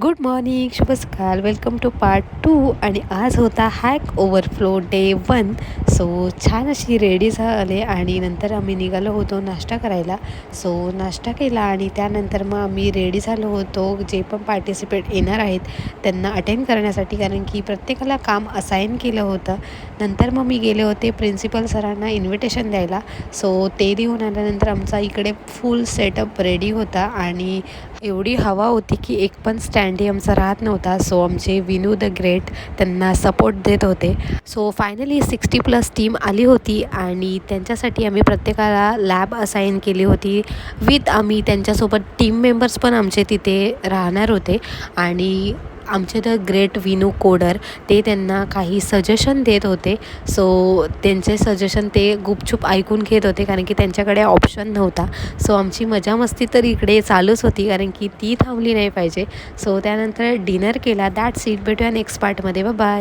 Good morning, शुभ सकाळ. Welcome to part 2. आणि आज होता हॅक ओव्हरफ्लो डे 1. सो छान अशी रेडी झाले आणि नंतर आम्ही निघालो होतो नाश्ता करायला. सो नाश्ता केला आणि त्यानंतर मग आम्ही रेडी झालो होतो जे पण पार्टिसिपेट येणार आहेत त्यांना अटेंड करण्यासाठी, कारण की प्रत्येकाला काम असाईन केलं होतं. नंतर मग मी गेले होते प्रिन्सिपल सरांना इन्व्हिटेशन द्यायला. सो ते देऊन आल्यानंतर आमचा इकडे फुल सेटअप रेडी होता आणि एवढी हवा होती की एक पण स्टँडही आमचा राहत नव्हता. सो आमचे विनू द ग्रेट त्यांना सपोर्ट देत होते. सो फायनली 60+ टीम आली होती आणि त्यांच्यासाठी आम्ही प्रत्येकाला लॅब असाईन केली होती. आम्ही त्यांच्यासोबत टीम मेंबर्स पण आमचे तिथे राहणार होते आणि आमचे द ग्रेट विनू कोडर ते त्यांना काही सजेशन देत होते. सो त्यांचे सजेशन ते गुपचूप ऐकून घेत होते, कारण की त्यांच्याकडे ऑप्शन नव्हता. सो आमची मजा मस्ती तर इकडे चालूच होती, कारण की ती थांबली नाही पाहिजे. सो त्यानंतर डिनर केला. That's it. भेटूया नेक्स्ट पार्टमध्ये. बाय.